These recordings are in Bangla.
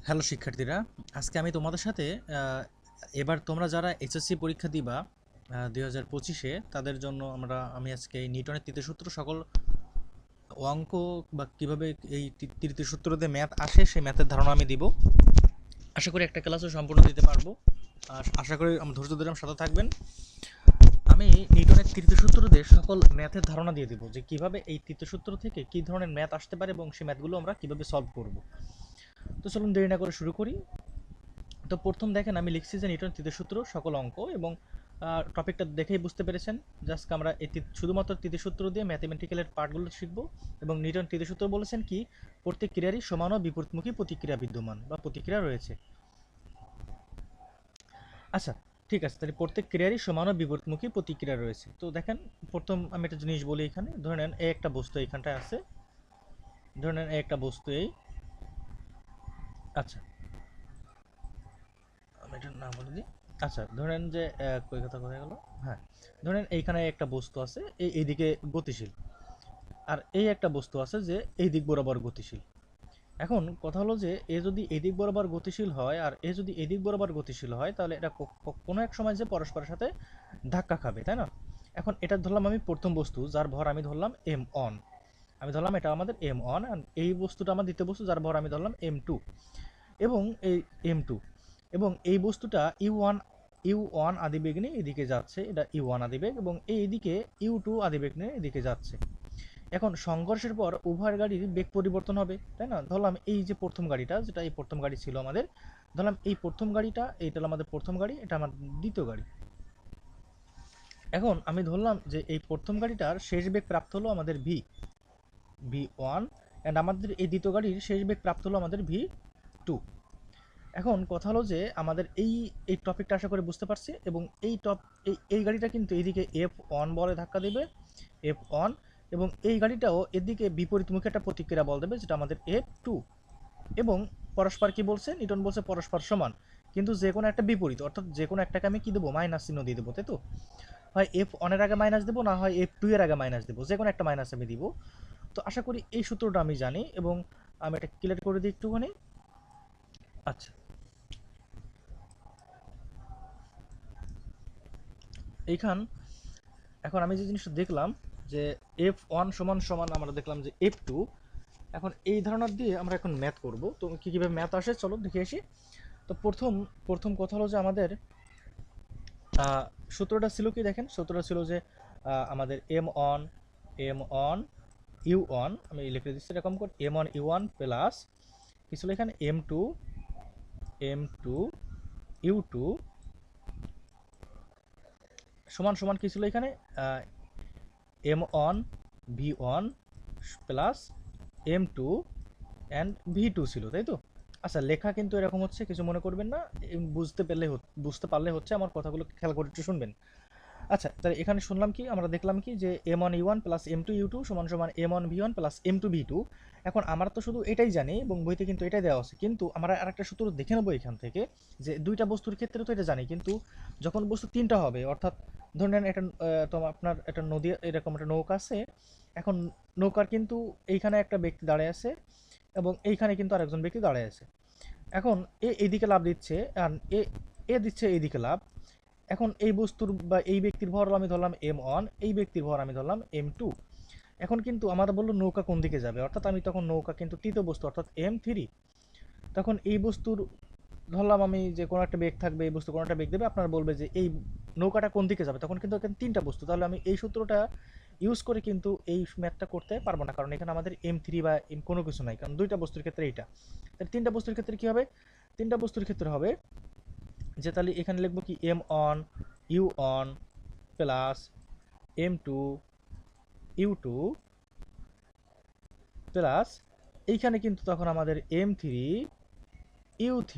হ্যালো শিক্ষার্থীরা, আজকে আমি তোমাদের সাথে এবার তোমরা যারা এইচএসসি পরীক্ষা দিবা 2025-এ তাদের জন্য আমি আজকে এই নিউটনের তৃতীয় সূত্র সকল অঙ্ক বা কিভাবে এই তৃতীয় সূত্র দিয়ে ম্যাথ আসে সেই ম্যাথের ধারণা আমি দিব। আশা করি একটা ক্লাসও সম্পূর্ণ দিতে পারবো। আর আশা করি ধৈর্য ধরে আমার সাথে থাকবেন। আমি নিউটনের তৃতীয় সূত্র দিয়ে সকল ম্যাথের ধারণা দিয়ে দিব যে কিভাবে এই তৃতীয় সূত্র থেকে কী ধরনের ম্যাথ আসতে পারে এবং সেই ম্যাথগুলো আমরা কিভাবে সলভ করব। তো চলুন দেরি না করে শুরু করি। তো প্রথম দেখেন আমি লিখছি যে নিউটনের তৃতীয় সূত্র সকল অঙ্ক এবং টপিকটা দেখেই বুঝতে পেরেছেন। জাস্ট আমরা এই শুধুমাত্র তৃতীয় সূত্র দিয়ে ম্যাথমেটিক্যালের পার্টগুলো শিখব। এবং নিউটন তৃতীয় সূত্র বলেছেন কি, প্রত্যেক ক্রিয়ারই সমান ও বিপরীতমুখী প্রতিক্রিয়া বিদ্যমান বা প্রতিক্রিয়া রয়েছে। আচ্ছা, ঠিক আছে, তাহলে প্রত্যেক ক্রিয়ারই সমান ও বিপরীতমুখী প্রতিক্রিয়া রয়েছে। তো দেখেন, প্রথম আমি একটা জিনিস বলি, এখানে ধরে নেন এই একটা বস্তু এইখানটায় আছে, ধরে নেন এই একটা বস্তু এই। আচ্ছা, আমি এটার নাম বলে দিই। আচ্ছা, ধরেন যে কই কথা কোথায় গেল। হ্যাঁ, ধরেন এইখানে একটা বস্তু আছে, এইদিকে গতিশীল, আর এই একটা বস্তু আছে যে এই দিক বরাবর গতিশীল। এখন কথা হলো যে এ যদি এদিক বরাবর গতিশীল হয় আর এ যদি এদিক বরাবর গতিশীল হয়, তাহলে এটা কোনো এক সময় যে পরস্পরের সাথে ধাক্কা খাবে, তাই না? এখন এটা ধরলাম আমি প্রথম বস্তু, যার ভর আমি ধরলাম m1। আমি ধরলাম এটা আমাদের m1, আর এই বস্তুটা আমার দ্বিতীয় বস্তু, যার ভর আমি ধরলাম m2। এবং এই m2 এবং এই বস্তুটা ইউ ওয়ান আদিবেগ নিয়ে এদিকে যাচ্ছে, এটা ইউ1 আদিবেগ, এবং এইদিকে ইউ2 আদিবেগ নিয়ে এদিকে যাচ্ছে। এখন সংঘর্ষের পর উভয় গাড়ির বেগ পরিবর্তন হবে, তাই না? ধরলাম এই যে প্রথম গাড়িটা, যেটা এই প্রথম গাড়ি ছিল আমাদের, ধরলাম এই প্রথম গাড়িটা, এইটা হলো আমাদের প্রথম গাড়ি, এটা আমার দ্বিতীয় গাড়ি। এখন আমি ধরলাম যে এই প্রথম গাড়িটার শেষ বেগ প্রাপ্ত হলো আমাদের ভি ওয়ান, অ্যান্ড আমাদের এই দ্বিতীয় গাড়ির শেষ বেগ প্রাপ্ত হলো আমাদের ভি2। এখন কথা হলো যে আমাদের এই এই টপিকটা আশা করে বুঝতে পারছি, এবং এই গাড়িটা কিন্তু এইদিকে F1 বলে ধাক্কা দেবে, F1, এবং এই গাড়িটাও এদিকে বিপরীতমুখী একটা প্রতিক্রিয়া বল দেবে, যেটা আমাদের F2। এবং পরস্পর কি বলছে, নিউটন বলছে পরস্পর সমান, কিন্তু যে কোনো একটা বিপরীত, অর্থাৎ যে কোনো একটাকে আমি কি দেবো, মাইনাস চিহ্ন দিয়ে দেবো, তাই তো? হয় F1 এর আগে মাইনাস দেবো, না হয় F2 এর আগে মাইনাস দেবো, যে কোনো একটা মাইনাস আমি দিব। তো আশা করি এই সূত্রটা আমি জানি, এবং আমি এটা ক্লিয়ার করে দিই একটুখানি। আচ্ছা, এইখান এখন আমি যে জিনিসটা দেখলাম যে F1 সমান সমান আমরা দেখলাম যে F2। এখন এই ধারণা দিয়ে আমরা এখন ম্যাথ করব। তো কীভাবে ম্যাথ আসে চলো দেখে আসি। তো প্রথম প্রথম কথা হলো যে আমাদের সূত্রটা ছিল কি, দেখেন সূত্রটা ছিল যে আমাদের এম অন ইউ1, আমি লিখে দিচ্ছি এরকম করে, m1 u1 প্লাস কি ছিল এখানে, m2 u2 সমান সমান কি ছিল এখানে, m1 v1 plus m2 and ভি2 ছিল, তাই তো? আচ্ছা, লেখা কিন্তু এরকম হচ্ছে, কিছু মনে করবেন না, বুঝতে পারলে হচ্ছে, আমার কথাগুলো খেয়াল করে একটু শুনবেন। আচ্ছা, তাহলে এখানে শুনলাম কি, আমরা দেখলাম কি যে m1 u1 plus m2 u2 সমান সমান m1 v1 plus m2 v2। এখন আমরা তো শুধু এটাই জানি, এবং বইতে কিন্তু এটাই দেওয়া আছে, কিন্তু আমরা আরেকটা সূত্র দেখে নেবো এখান থেকে, যে দুইটা বস্তুর ক্ষেত্রে তো এটা জানি, কিন্তু যখন বস্তু তিনটা হবে, অর্থাৎ ধরে নেন এটা তো আপনার একটা নদী, এরকম একটা নৌকা আছে। এখন নৌকার কিন্তু এইখানে একটা ব্যক্তি দাঁড়িয়ে আছে, এবং এইখানে কিন্তু আরেকজন ব্যক্তি দাঁড়িয়ে আছে। এখন এইদিকে লাভ দিচ্ছে, আর এ দিচ্ছে এইদিকে লাভ। এখন এই বস্তুর বা এই ব্যক্তির ভর আমি ধরলাম m1, এই ব্যক্তির ভর আমি ধরলাম m2। এখন কিন্তু আমাদের বললো নৌকা কোন দিকে যাবে, অর্থাৎ আমি তখন নৌকা কিন্তু তৃতীয় বস্তু, অর্থাৎ m3। তখন এই বস্তুর ধরলাম আমি যে কোনো একটা বেগ থাকবে, এই বস্তু কোনো একটা বেগ দেবে, আপনারা বলবে যে এই নৌকাটা কোন দিকে যাবে, তখন কিন্তু এখানে তিনটা বস্তু, তাহলে আমি এই সূত্রটা ইউজ করে কিন্তু এই ম্যাথটা করতে পারবো না, কারণ এখানে আমাদের m3 বা কোনো কিছু নাই, কারণ দুইটা বস্তুর ক্ষেত্রে এইটা। তাহলে তিনটা বস্তুর ক্ষেত্রে কি হবে, তিনটা বস্তুর ক্ষেত্রে হবে যে তাহলে এখানে লিখবো কি, m1 u1 plus m2 u2 plus এইখানে কিন্তু তখন আমাদের m3 u3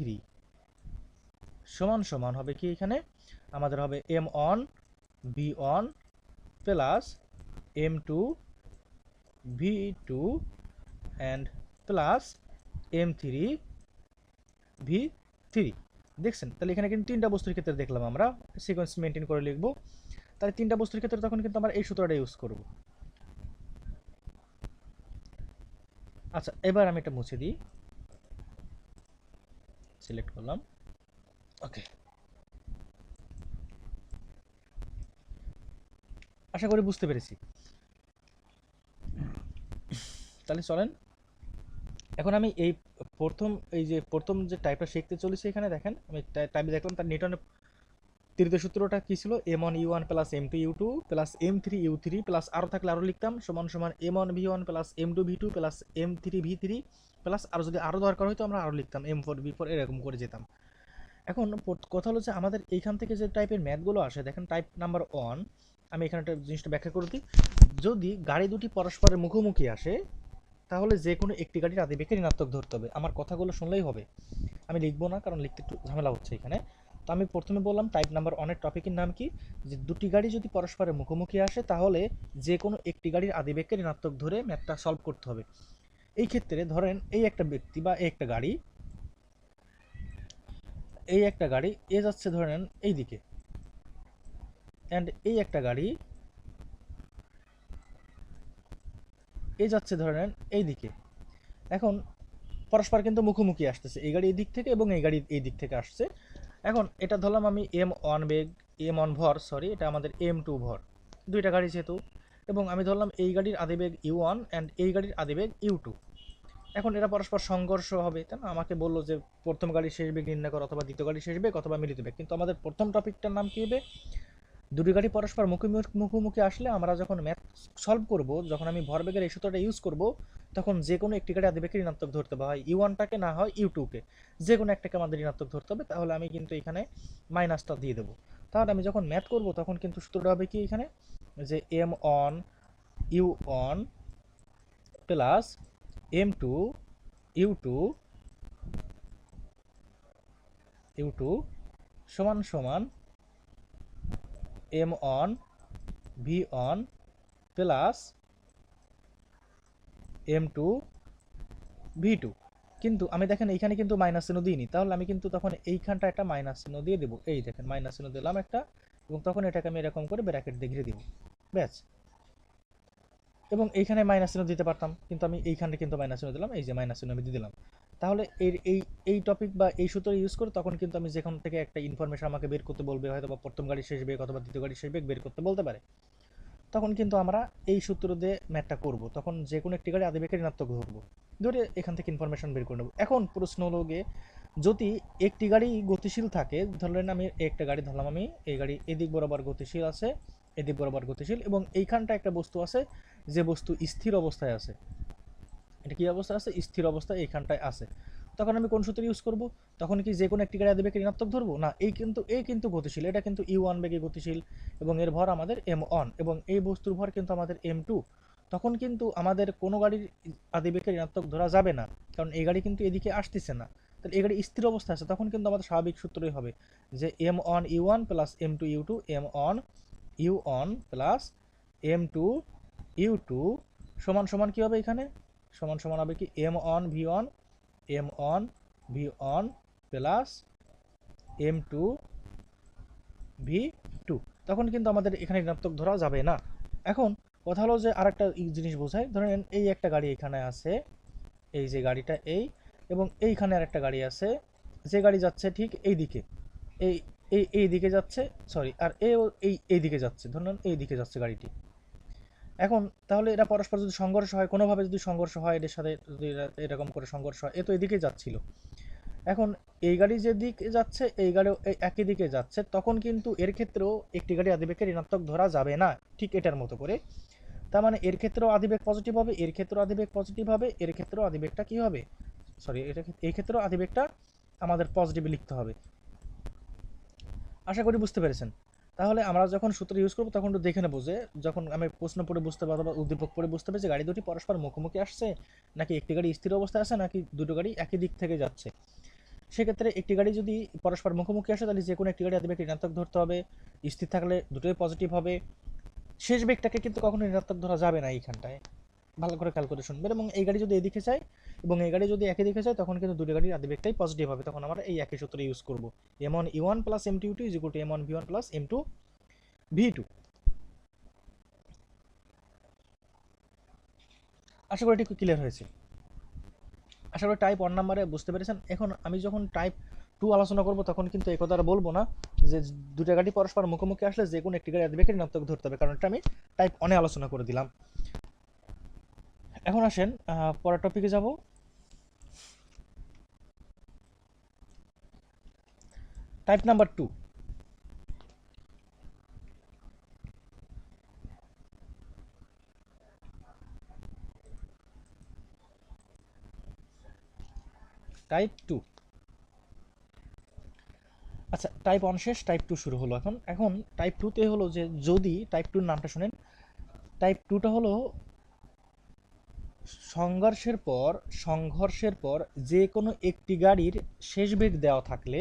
সমান সমান হবে কি, এখানে আমাদের হবে m1 v1 plus m2 v2 and plus m3 v3। দেখছেন, তাহলে এখানে কিন্তু তিনটা বস্তুর ক্ষেত্রে দেখলাম, আমরা সিকোয়েন্স মেনটেন করে লিখবো। তাহলে তিনটা বস্তুর ক্ষেত্রে তখন কিন্তু আমরা এই সূত্রটা ইউজ করব। আচ্ছা, এবার আমি এটা মুছে দিই। সিলেক্ট করলাম, ওকে। আশা করি বুঝতে পেরেছি। তাহলে চলেন এখন আমি এই যে প্রথম যে টাইপটা শিখতে চলেছি, এখানে দেখেন আমি টাইপ দেখলাম, তার নিউটনের তৃতীয় সূত্রটা কি ছিল, m1u1 plus m2u2 plus m3u3 plus আরও থাকলে আরও লিখতাম সমান সমান m1v1 plus m2v2 plus m3v3 plus আরও যদি আরও দরকার হতো আমরা আরও লিখতাম m4v4, এরকম করে যেতাম। এখন কথা হলো যে আমাদের এইখান থেকে যে টাইপের ম্যাথগুলো আসে, দেখেন টাইপ নাম্বার 1, আমি এখানে একটা জিনিসটা ব্যাখ্যা করে দিই। যদি গাড়ি দুটি পরস্পরের মুখোমুখি আসে তাহলে যে কোনো একটি গাড়ির আদিবেগকে ঋণাত্মক ধরতে হবে। আমার কথাগুলো শুনলেই হবে, আমি লিখবো না কারণ লিখতে একটু ঝামেলা হচ্ছে এখানে। তো আমি প্রথমে বললাম টাইপ নাম্বার 1 এর টপিকের নাম কি, যে দুটি গাড়ি যদি পরস্পরের মুখোমুখি আসে তাহলে যে কোনো একটি গাড়ির আদিবেগকে ঋণাত্মক ধরে ম্যাথটা সলভ করতে হবে। এই ক্ষেত্রে ধরেন এই একটা ব্যক্তি বা এই একটা গাড়ি এ যাচ্ছে ধরেন এই দিকে, অ্যান্ড এই একটা গাড়ি এ যাচ্ছে ধরেন এই দিকে। এখন পরস্পর কিন্তু মুখোমুখি আসতেছে, এই গাড়ি এই দিক থেকে এবং এই গাড়ি এই দিক থেকে আসছে। এখন এটা ধরলাম আমি m1 বেগ, m1 ভর, সরি এটা আমাদের m2 ভর, দুইটা গাড়ি যেহেতু, এবং আমি ধরলাম এই গাড়ির আদিবেগ u1 অ্যান্ড এই গাড়ির আদিবেগ u2। এখন এরা পরস্পর সংঘর্ষ হবে, তাই না? আমাকে বললো যে প্রথম গাড়ির শেষ বেগ নির্ণয় করো, অথবা দ্বিতীয় গাড়ির শেষ বেগ অথবা মিলিত বেগ, কিন্তু আমাদের প্রথম টপিকটার নাম কি হবে, দুটি গাড়ি পরস্পর মুখোমুখি আসলে আমরা যখন ম্যাথ সলভ করব, যখন আমি ভরবেগের এই সূত্রটা ইউজ করব, তখন যে কোনো একটি গাড়ি আদিবেগকে ঋণাত্মক ধরতে হবে, হয় u1টাকে না হয় u2কে, যে কোনো একটাকে আমাদের ঋণাত্মক ধরতে হবে। তাহলে আমি কিন্তু এখানে মাইনাসটা দিয়ে দেবো। তাহলে আমি যখন ম্যাথ করব তখন কিন্তু সূত্রটা হবে কি এখানে, যে m1 u1 plus m2 u2 সমান সমান m1 v1 plus m2 v2। কিন্তু আমি দেখেন এইখানে কিন্তু মাইনাস চিহ্ন দিইনি, তাহলে আমি কিন্তু তখন এইখানটা একটা মাইনাস চিহ্ন দিয়ে দেবো, এই দেখেন মাইনাস চিহ্ন দিলাম একটা, এবং তখন এটাকে আমি এরকম করে ব্র্যাকেট দিয়ে ঘিরে দিব, ব্যাস। এবং এইখানে মাইনাস চিহ্ন দিতে পারতাম, কিন্তু আমি এইখানে কিন্তু মাইনাস চিহ্ন দিলাম, এই যে মাইনাস চিহ্ন আমি দিয়ে দিলাম। তাহলে এই টপিক বা এই সূত্র ইউজ করে তখন কিন্তু আমি যেখান থেকে একটা ইনফরমেশন আমাকে বের করতে বলবে, হয়তো বা প্রথম গাড়ির শেষ বেগ অথবা দ্বিতীয় গাড়ির শেষ বেগ বের করতে বলতে পারে, তখন কিন্তু আমরা এই সূত্র দিয়ে ম্যাথটা করব। তখন যে কোনো একটি গাড়ি আদিবেগকে ঋণাত্মক ধরবো, ধরে এখান থেকে ইনফরমেশন বের করে নেব। এখন প্রশ্ন হলো গিয়ে, যদি একটি গাড়ি গতিশীল থাকে, ধরলেন আমি একটা গাড়ি ধরলাম, আমি এই গাড়ি এদিক বরাবর গতিশীল আছে, এদিক বরাবর গতিশীল, এবং এইখানটা একটা বস্তু আছে যে বস্তু স্থির অবস্থায় আছে। এটা কি অবস্থা আছে? স্থির অবস্থায় এইখানটায় আছে। তখন আমি কোন সূত্র ইউজ করব? তখন কি যে কোনো একটি গাড়ি আদিবেগকে ঋণাত্মক ধরবো না? এই কিন্তু গতিশীল, এটা কিন্তু u1 বেগে গতিশীল, এবং এর ভর আমাদের m1, এবং এই বস্তুর ভর কিন্তু আমাদের m2। তখন কিন্তু আমাদের কোনো গাড়ির আদিবেগকে ঋণাত্মক ধরা যাবে না, কারণ এই গাড়ি কিন্তু এদিকে আসতেছে না। তাহলে এই গাড়ি স্থির অবস্থায় আছে, তখন কিন্তু আমাদের স্বাভাবিক সূত্রই হবে যে m1 u1 plus m2 u2, m1 u1 plus m2 u2 সমান সমান কি হবে এখানে? সমান সমান হবে কি m1 v1 m1 v1 plus m2 v2। তখন কিন্তু আমাদের এখানে ঋণাত্মক ধরা যাবে না। এখন কথা হলো যে আরেকটা জিনিস বোঝায়, ধরেন এই একটা গাড়ি এখানে আছে, এই যে গাড়িটা এই, এবং এইখানে আরেকটা গাড়ি আছে, যে গাড়ি যাচ্ছে ঠিক এই দিকে, এই এই দিকে যাচ্ছে, সরি, আর এই দিকে যাচ্ছে, ধরুন এই দিকে যাচ্ছে গাড়িটি। এখন তাহলে এরা পরস্পর যদি সংঘর্ষ হয়, কোনোভাবে যদি সংঘর্ষ হয় এদের সাথে, যদি এরকম করে সংঘর্ষ হয়, এ তো এদিকে যাচ্ছিল, এখন এই গাড়ি যে দিকে যাচ্ছে এই গাড়িও এই একই দিকে যাচ্ছে, তখন কিন্তু এর ক্ষেত্রেও একটি গাড়ি আদিবেগকে ঋণাত্মক ধরা যাবে না, ঠিক এটার মতো করে। তার মানে এর ক্ষেত্রেও আদিবেগ পজিটিভ হবে, এর ক্ষেত্রেও আদিবেগ পজিটিভ হবে, এর ক্ষেত্রেও আদিবেগটা কি হবে, সরি, এই ক্ষেত্রেও আদিবেগটা আমাদের পজিটিভ লিখতে হবে। আশা করি বুঝতে পেরেছেন। তাহলে আমরা যখন সূত্র ইউজ করবো তখন একটু দেখে নেবো যে, যখন আমি প্রশ্ন পড়ে বুঝতে পারবো বা উদ্দীপক পড়ে বুঝতে পারছি যে গাড়ি দুটি পরস্পর মুখোমুখি আসছে, নাকি একটি গাড়ি স্থির অবস্থায় আছে, নাকি দুটো গাড়ি একই দিক থেকে যাচ্ছে। সেক্ষেত্রে একটি গাড়ি যদি পরস্পর মুখোমুখি আসে তাহলে যে কোনো একটি গাড়ি আদিবেগ ঋণাত্মক ধরতে হবে, স্থির থাকলে দুটোই পজিটিভ হবে। শেষ বেগটাকে কিন্তু কখনো ঋণাত্মক ধরা যাবে না এইখানটায়, ভালো করে খেয়াল করে শুনবেন। এবং এই গাড়ি যদি এদিকে যায় এবং এই গাড়ি যদি একই দিকে যায়, তখন কিন্তু দুটো গাড়ির আদিবেগটাই পজিটিভ হবে, তখন আমরা এই একই সূত্র ইউজ করবো, m1 u1 plus m2 u2 is equal to m1 v1 plus m2 v2। আশা করি এটি ক্লিয়ার হয়েছে। আশা করি টাইপ 1 নাম্বারে বুঝতে পেরেছেন। এখন আমি যখন টাইপ 2 আলোচনা করব তখন কিন্তু এই কথাটা বলবো না যে দুটা গাড়ি পরস্পর মুখোমুখি আসলে যে কোনো একটি গাড়ি অ্যাডভোকেট ঋণাত্মক ধরতে হবে, কারণ এটা আমি টাইপ 1 এ আলোচনা করে দিলাম। এখন আসেন পরের টপিকে যাব। Type number 2। টাইপ 2। আচ্ছা, টাইপ 1 শেষ, টাইপ 2 শুরু হলো। এখন এখন টাইপ 2 তে হলো যে যদি টাইপ 2 এর নামটা শুনেন, টাইপ 2টা হলো সংঘর্ষের পর যে কোনো একটি গাড়ির শেষ বেগ দেওয়া থাকলে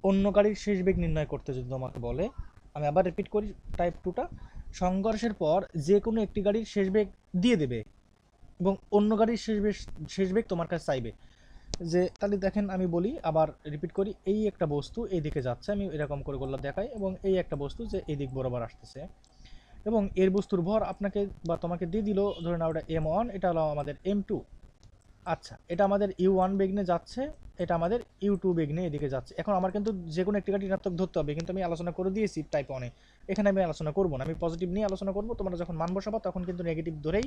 অন্য গাড়ির শেষ বেগ নির্ণয় করতে যদি তোমাকে বলে, আমি আবার রিপিট করি, টাইপ 2টা সংঘর্ষের পর যে কোনো একটি গাড়ির শেষ বেগ দিয়ে দেবে এবং অন্য গাড়ির শেষ বেগ তোমার কাছে চাইবে। যে তাহলে দেখেন, আমি বলি আবার রিপিট করি, এই একটা বস্তু এই দিকে যাচ্ছে, আমি এরকম করে গোল্লা দেখাই, এবং এই একটা বস্তু যে এই দিক বরাবর আসতেছে এবং এর বস্তুর ভর আপনাকে বা তোমাকে দিয়ে দিল, ধরে নাও এটা m1, এটা হলো আমাদের m2। আচ্ছা, এটা আমাদের u1 বেগ নিয়ে যাচ্ছে, এটা আমাদের u2 বেগ নিয়ে এদিকে যাচ্ছে। এখন আমার কিন্তু যে কোনো একটি গাড়ি ঋণাত্মক ধরতে হবে, কিন্তু আমি আলোচনা করে দিয়েছি টাইপ 1 এ, এখানে আমি আলোচনা করব না, আমি পজিটিভ নিয়ে আলোচনা করব। তোমরা যখন মান বসাবা তখন কিন্তু নেগেটিভ ধরেই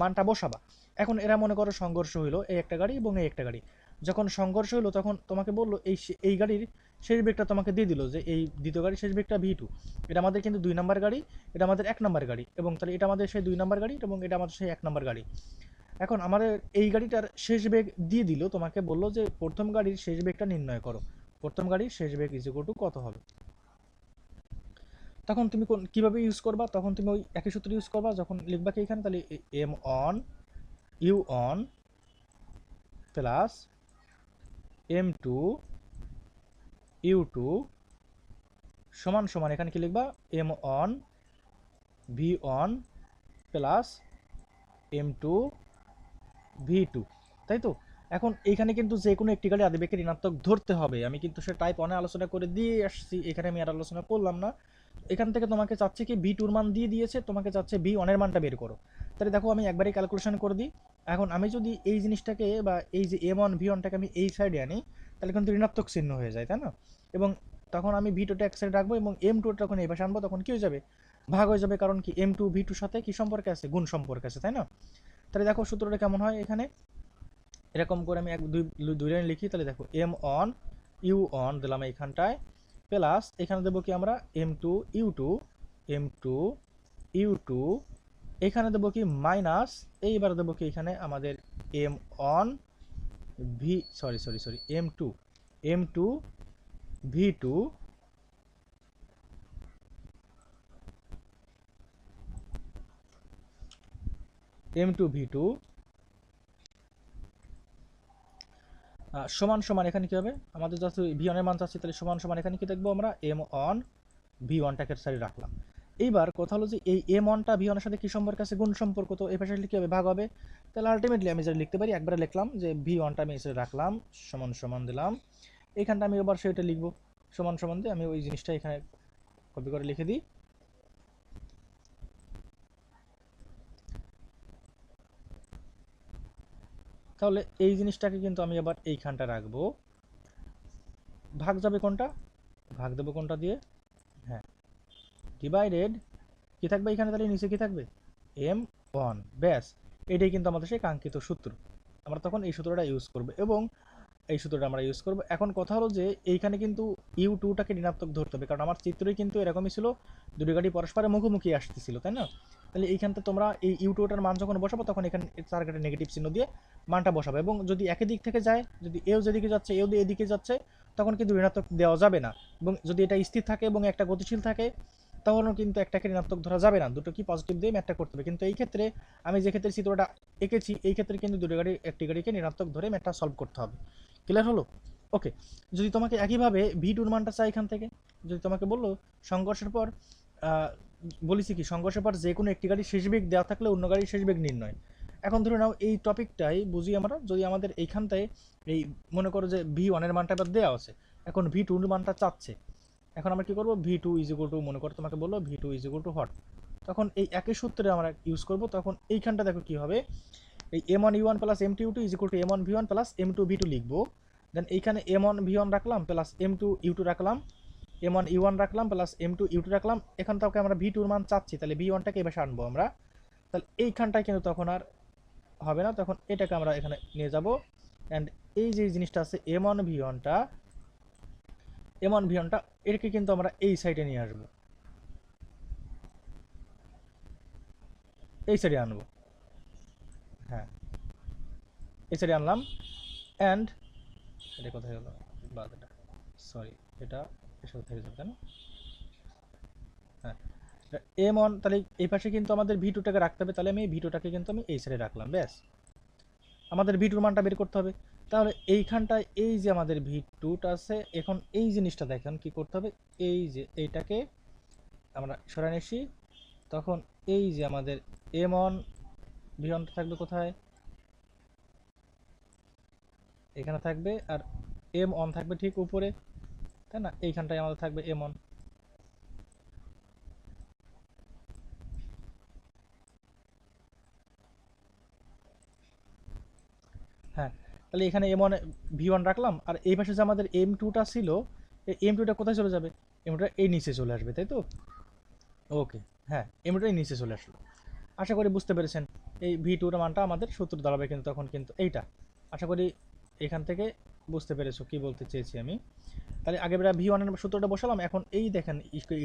মানটা বসাবা। এখন এরা মনে করো সংঘর্ষ হইলো, এই একটা গাড়ি এবং এই একটা গাড়ি, যখন সংঘর্ষ হইলো তখন তোমাকে বললো এই গাড়ির শেষ বেগটা তোমাকে দিয়ে দিল যে এই দ্বিতীয় গাড়ির শেষ বেগটা v2। এটা আমাদের কিন্তু 2 নাম্বার গাড়ি, এটা আমাদের 1 নাম্বার গাড়ি, এবং তাহলে এটা আমাদের সেই 2 নাম্বার গাড়ি এবং এটা আমাদের সেই 1 নাম্বার গাড়ি। এখন আমাদের এই গাড়িটার শেষ বেগ দিয়ে দিল, তোমাকে বললো যে প্রথম গাড়ির শেষ বেগটা নির্ণয় করো, প্রথম গাড়ির শেষ বেগ ইজ ইকুয়াল টু কত হবে। তখন তুমি কিভাবে ইউজ করবা, তখন তুমি ওই একই সূত্র ইউজ করবা। যখন লিখবা কি এখানে, তাহলে m on u on plus m2 u2 সমান সমান, এখানে কি লিখবা, m on v on plus m2 v2, তাই তো। এখন এইখানে কিন্তু যে কোনো একটি গাড়ি আদিবেগকে ঋণাত্মক ধরতে হবে, আমি কিন্তু সে টাইপ 1 এ আলোচনা করে দিয়ে আসছি, এখানে আমি আর আলোচনা করলাম না। এখান থেকে তোমাকে চাচ্ছে কি v2 এর মান দিয়ে দিয়েছে, তোমাকে চাচ্ছে v1 এর মানটা বের করো। তাহলে দেখো আমি একবারই ক্যালকুলেশন করে দিই। এখন আমি যদি এই জিনিসটাকে বা এই যে m1 v1টাকে আমি এই সাইডে আনি, তাহলে কিন্তু ঋণাত্মক চিহ্ন হয়ে যায়, তাই না। এবং তখন আমি v2টা এক সাইডে রাখবো এবং m2 যখন এই পাশে আনবো তখন কি হয়ে যাবে, ভাগ হয়ে যাবে, কারণ কি m2 v2 সাথে কি সম্পর্কে আছে, গুণ সম্পর্কে আছে, তাই না। তাহলে দেখো সূত্রটা কেমন হয়, এখানে এরকম করে আমি দুই লাইন লিখি, তাহলে দেখো এম অন ইউ অন দিলাম এইখানটায়, প্লাস এখানে দেবো কি আমরা m2 u2 এখানে দেবো কি মাইনাস, এইবার দেবো কি এখানে আমাদের M on V sorry m2 v2 v2 সমান সমান, এখানে কি হবে আমাদের যাচ্ছে v1 এর মান চাচ্ছি, তাহলে সমান সমান এখানে কি দেখবো আমরা m অন v1টাকে সাইডে রাখলাম। এইবার কথা হলো যে এই m1টা v1 এর সাথে কি সম্পর্ক আছে, গুণ সম্পর্ক, তো এই পাশে কি হবে, ভাগ হবে। তাহলে আলটিমেটলি আমি যেটা লিখতে পারি, একবারে লিখলাম যে v1টা আমি এসে রাখলাম, সমান সমান দিলাম, এইখানটা আমি এবার সেটা লিখবো সমান সমান দিয়ে আমি ওই জিনিসটা এখানে কপি করে লিখে দিই। তাহলে এই জিনিসটাকে কিন্তু আমি আবার এইখানটা রাখবো, ভাগ যাবে কোনটা, ভাগ দেবো কোনটা দিয়ে, হ্যাঁ ডিভাইডেড কি থাকবে এখানে, তাহলে নিচে কি থাকবে m1, ব্যাস। এটাই কিন্তু আমাদের সেই কাঙ্ক্ষিত সূত্র, আমরা তখন এই সূত্রটা ইউজ করব এবং এই সূত্রটা আমরা ইউজ করব। এখন কথা হলো যে এইখানে কিন্তু u2টাকে ঋণাত্মক ধরতে হবে, কারণ আমার চিত্রই কিন্তু এরকমই ছিল, দুটি গাড়ি পরস্পরের মুখোমুখি আসতেছিল, তাই না। তাহলে এইখানটা তোমরা এই u2টার মান যখন বসাবো তখন এখানে টার্গেটে নেগেটিভ চিহ্ন দিয়ে মানটা বসাবে, এবং যদি একই দিক থেকে যায়, যদি এও যেদিকে যাচ্ছে এও এদিকে যাচ্ছে, তখন কিন্তু ঋণাত্মক দেওয়া যাবে না। এবং যদি এটা স্থির থাকে এবং একটা গতিশীল থাকে, তখনও কিন্তু একটাকে ঋণাত্মক ধরা যাবে না, দুটো কি পজিটিভ দিয়ে ম্যাথটা করতে হবে। কিন্তু এই ক্ষেত্রে আমি যে ক্ষেত্রে চিত্রটা এঁকেছি, এই ক্ষেত্রে কিন্তু দুটো গাড়ি একটি গাড়িকে ঋণাত্মক ধরে ম্যাথটা সলভ করতে হবে। ক্লিয়ার হলো? ওকে। যদি তোমাকে একইভাবে v2 মানটা চাই এখান থেকে, যদি তোমাকে বললো সংঘর্ষের পর বলেছি কি, সংঘর্ষের পর যে কোনো একটি গাড়ির শেষ বেগ দেওয়া থাকলে অন্য গাড়ির শেষ বেগ নির্ণয়। এখন ধরে নাও এই টপিকটাই বুঝি আমরা, যদি আমাদের এইখানটায় এই মনে করো যে v1 এর মানটা এবার দেওয়া আছে, এখন v2 এর মানটা চাচ্ছে, এখন আমরা কি করব, v2 ইজ ইকুয়াল টু, মনে করো তোমাকে বললো v2 is equal too hot, তখন এই একই সূত্রে আমরা ইউজ করব। তখন এইখানটা দেখো কি হবে, এই m1u1 plus m2u2 is equal to m1v1 plus m2v2 লিখবো। দেন এইখানে m1v1 রাখলাম প্লাস m2u2 রাখলাম, m1u1 রাখলাম প্লাস m2u2 রাখলাম। এখান থেকে আমরা v2 এর মান চাচ্ছি, তাহলে v1টাকে এবার আনবো আমরা। তাহলে এইখানটায় কিন্তু তখন আর হবে না, তখন এটাকে আমরা এখানে নিয়ে যাব। অ্যান্ড এই যে জিনিসটা আছে m1v1টা এটাকে কিন্তু আমরা এই সাইডে নিয়ে আসবো, এই সাইডে আনবো। হ্যাঁ, এই সাইডে আনলাম। অ্যান্ড এটা কোথায় গেল বাদ, এটা সরি, এটা এর সাথে থেকে যাবে, তাই না? হ্যাঁ, m1 তাহলে এই পাশে কিন্তু আমাদের v2টাকে রাখতে হবে, তাহলে আমি v2টাকে কিন্তু আমি এই সাইডে রাখলাম। ব্যাস, আমাদের v2 মানটা বের করতে হবে। তাহলে এইখানটায় এই যে আমাদের v2টা আছে, এখন এই জিনিসটা দেখেন কি করতে হবে, এই যে এইটাকে আমরা সরাই নিচ্ছি। তখন এই যে আমাদের m1 v1টা থাকবে কোথায়, এখানে থাকবে, আর m1 থাকবে ঠিক উপরে, তাই না? এইখানটায় আমাদের থাকবে m1। হ্যাঁ, তাহলে এখানে m1 v1 রাখলাম, আর এই পাশে যে আমাদের m2টা ছিল, এই m2টা কোথায় চলে যাবে, m2টা এই নিচে চলে আসবে, তাই তো? ওকে, হ্যাঁ, m2টা এই নিচে চলে আসলো। আশা করি বুঝতে পেরেছেন। এই v2 এর মানটা আমাদের সূত্র দাঁড়াবে কিন্তু তখন কিন্তু এইটা। আশা করি এখান থেকে বুঝতে পেরেছো কি বলতে চেয়েছি আমি। তাহলে আগে আমরা ভি ওয়ানের সূত্রটা বসালাম, এখন এই দেখেন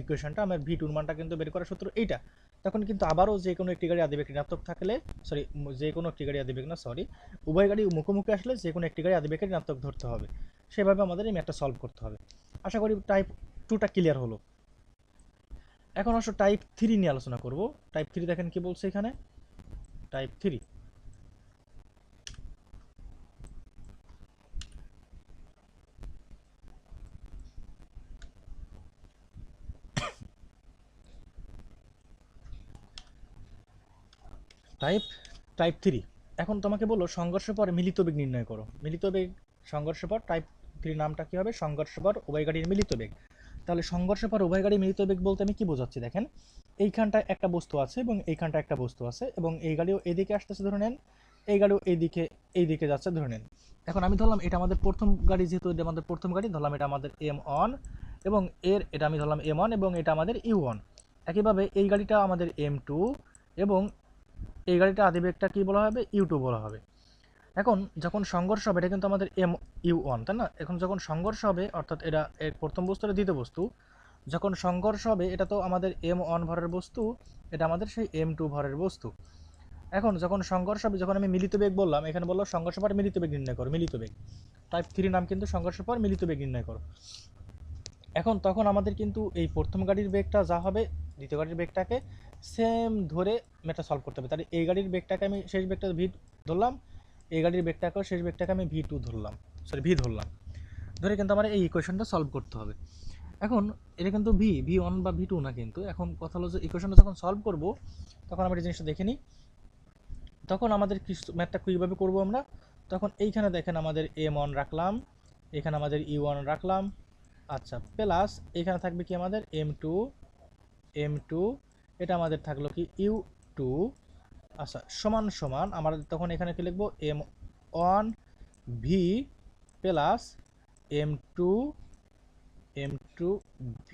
ইকুয়েশনটা আমার v2 এর মানটা কিন্তু বের করার সূত্র এইটা। তখন কিন্তু আবারও যে কোনো একটি গাড়ি আদিবেগ ঋণাত্মক থাকলে, সরি, যে কোনো একটি গাড়ি আদিবেগ না, সরি, উভয় গাড়ি মুখোমুখি আসলে যে কোনো একটি গাড়ি আদিবেগকে ঋণাত্মক ধরতে হবে। সেভাবে আমাদের এই ম্যাথটা সলভ করতে হবে। আশা করি টাইপ 2টা ক্লিয়ার হলো। এখন আসলে টাইপ 3 নিয়ে আলোচনা করব। টাইপ 3 দেখেন কি বলছে এখানে, টাইপ 3। টাইপ টাইপ 3 এখন তোমাকে বললো সংঘর্ষ পর মিলিত বেগ নির্ণয় করো। মিলিত বেগ, সংঘর্ষ পর টাইপ 3 নামটা কি হবে, সংঘর্ষ পর উভয় গাড়ির মিলিত বেগ। তাহলে সংঘর্ষ পর উভয় গাড়ির মিলিত বেগ বলতে আমি কি বোঝাচ্ছি দেখেন, এইখানটায় একটা বস্তু আছে এবং এইখানটা একটা বস্তু আছে, এবং এই গাড়িও এইদিকে আসতেছে ধরে নেন, এই গাড়িও এইদিকে যাচ্ছে ধরে নেন। এখন আমি ধরলাম এটা আমাদের প্রথম গাড়ি, যেহেতু এটা আমাদের প্রথম গাড়ি, ধরলাম এটা আমাদের m1, এবং এটা আমি ধরলাম m1 এবং এটা আমাদের u1। একইভাবে এই গাড়িটা আমাদের m2, এবং এই গাড়িটা আদিবেগটা কি বলা হবে, u2 বলা হবে। এখন যখন সংঘর্ষ হবে, এটা কিন্তু আমাদের mu1, তাই না? এখন যখন সংঘর্ষ হবে, অর্থাৎ এটা এর প্রথম বস্তু, এটা দ্বিতীয় বস্তু, যখন সংঘর্ষ হবে এটা তো আমাদের m1 ভরের বস্তু, এটা আমাদের সেই m2 ভরের বস্তু। এখন যখন সংঘর্ষ হবে, যখন আমি মিলিত বেগ বললাম, এখানে বললো সংঘর্ষ পর মিলিত বেগ নির্ণয় করো, মিলিত বেগ। টাইপ 3 নাম কিন্তু সংঘর্ষ পর মিলিত বেগ নির্ণয় করো। এখন তখন আমাদের কিন্তু এই প্রথম গাড়ির বেগটা যা হবে, দ্বিতীয় গাড়ির বেগটাকে সেম ধরে মেটা সলভ করতে হবে। তাহলে এই গাড়ির বেগটাকে আমি শেষ বেগটা ভি ধরলাম, এই গাড়ির বেগটাকেও শেষ বেগটাকে আমি v2 ধরলাম, সরি ভি ধরলাম, ধরে কিন্তু আমার এই ইকুয়েশনটা সলভ করতে হবে। এখন এটা কিন্তু v1 বা v2 না, কিন্তু এখন কথা হলো যে ইকুয়েশনটা যখন সলভ করব, তখন আমরা এই জিনিসটা দেখে নিই। তখন আমাদের ম্যাথটা কীভাবে করব আমরা, তখন এইখানে দেখেন আমাদের m1 রাখলাম, এখানে আমাদের u1 রাখলাম, আচ্ছা, প্লাস এখানে থাকবে কি আমাদের m2, এটা আমাদের থাকলো কি u2, আচ্ছা, সমান সমান আমাদের তখন এখানে কি লিখবো, m1 v plus m2 v।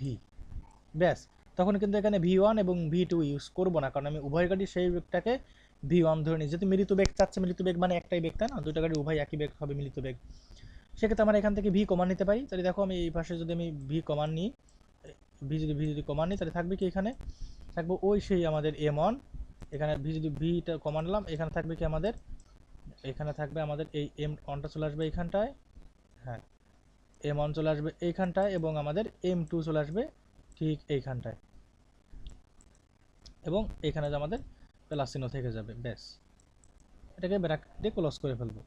ব্যাস, তখন কিন্তু এখানে v1 এবং v2 ইউজ করবো না, কারণ আমি উভয় গাড়ি সেই বেগটাকে v1 ধরে নিই। যেহেতু মিলিত বেগ চাচ্ছে, মিলিত বেগ মানে একটাই বেগ, তাই না? দুটো গাড়ি উভয় একই বেগ হবে মিলিত বেগ, সেক্ষেত্রে আমরা এখান থেকে ভি কমান নিতে পারি। তাহলে দেখো আমি এই পাশে যদি আমি ভি কমান নিই, ভি যদি কমান নিই, তাহলে থাকবে কি, এখানে থাকবে ওই সেই আমাদের m1, এখানে ভিটা কমান নিলাম, এখানে থাকবে কি আমাদের, এখানে থাকবে আমাদের এই m1টা চলে আসবে এইখানটায়, হ্যাঁ, m1 চলে আসবে এইখানটায়, এবং আমাদের m2 চলে আসবে ঠিক এইখানটায়, এবং এখানে যে আমাদের প্লাস চিহ্ন থেকে যাবে। ব্যাস, এটাকে ব্র্যাকেট দিয়ে ক্লোজ করে ফেলবো।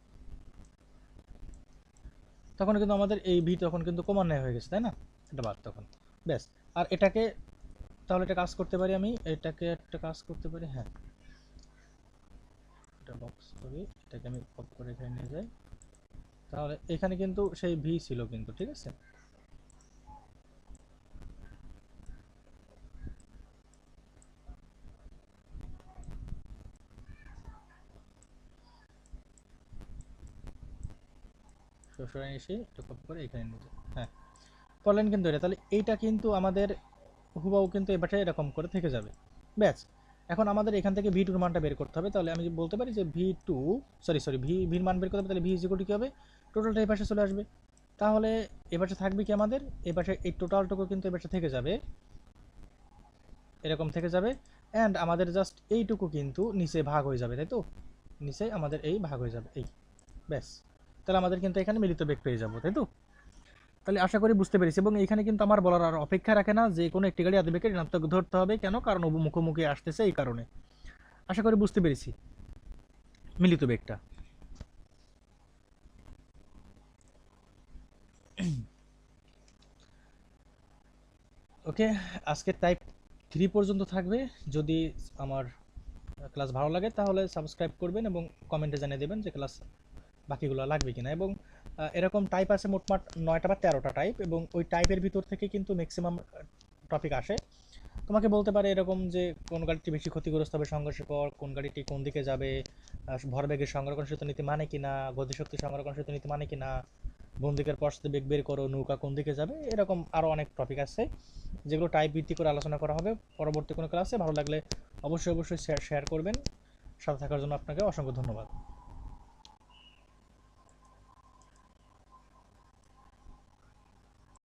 তখন কিন্তু আমাদের এই ভি তখন কিন্তু ক্রমান্বয়ে হয়ে গেছে, তাই না? এটা বাদ তখন, ব্যাস। আর এটাকে তাহলে এটা কাজ করতে পারি, আমি এটাকে একটা কাজ করতে পারি, হ্যাঁ, এটা বক্স করি, এটাকে আমি কপি করে এখানে নিয়ে যাই। তাহলে এখানে কিন্তু সেই ভি ছিল কিন্তু, ঠিক আছে। সরাসরি এসে এটা কপি করে এখানে নিতে, হ্যাঁ করলেন কিন্তু এটা, তাহলে এইটা কিন্তু আমাদের হুবাহু কিন্তু এবারে এরকম করে থেকে যাবে। ব্যাস, এখন আমাদের এখান থেকে ভি টুর মানটা বের করতে হবে। তাহলে আমি বলতে পারি যে ভি টু, সরি ভির মান বের করতে হবে, তাহলে ভি ইজ ইকুয়াল টু কী হবে, টোটালটা এই পাশে চলে আসবে। তাহলে এপাশে থাকবে কি আমাদের, এপাশে এই টোটালটুকু কিন্তু এপাশে থেকে যাবে, এরকম থেকে যাবে। অ্যান্ড আমাদের জাস্ট এইটুকু কিন্তু নিচে ভাগ হয়ে যাবে, তাই তো, নিচে আমাদের এই ভাগ হয়ে যাবে এই, ব্যাস। তাহলে আমাদের কিন্তু এখানে মিলিত বেগ পেয়ে যাবো, তাই তো। তাহলে আশা করি বুঝতে পেরেছি, এবং এখানে কিন্তু আমার বলার আর অপেক্ষা রাখে না যে কোনো একটি গাড়ি আদিবেগকে ঋণাত্মক ধরতে হবে, কেন, কারণ মুখোমুখি আসতেছে এই কারণে। আশা করি বুঝতে পেরেছি মিলিত বেগটা। ওকে, আজকে টাইপ 3 পর্যন্ত থাকবে। যদি আমার ক্লাস ভালো লাগে তাহলে সাবস্ক্রাইব করবেন এবং কমেন্টে জানিয়ে দেবেন যে ক্লাস বাকিগুলো লাগবে কিনা। এবং এরকম টাইপ আছে মোটমাট 9টা বা 13টা টাইপ, এবং ওই টাইপের ভিতর থেকে কিন্তু ম্যাক্সিমাম টপিক আসে। তোমাকে বলতে পারে এরকম যে কোন গাড়িটি বেশি ক্ষতিগ্রস্ত হবে সংঘর্ষের পর, কোন গাড়িটি কোন দিকে যাবে, ভরবেগের সংরক্ষণ সেতু নীতি মানে কিনা, গতিশক্তি সংরক্ষণ সেতু নীতি মানে কিনা, বন্দুকের পশ্চাতে বেগ বের করো, নৌকা কোন দিকে যাবে, এরকম আরও অনেক টপিক আছে যেগুলো টাইপ ভিত্তি করে আলোচনা করা হবে পরবর্তী কোনো ক্লাসে। ভালো লাগলে অবশ্যই শেয়ার করবেন। সাথে থাকার জন্য আপনাকে অসংখ্য ধন্যবাদ।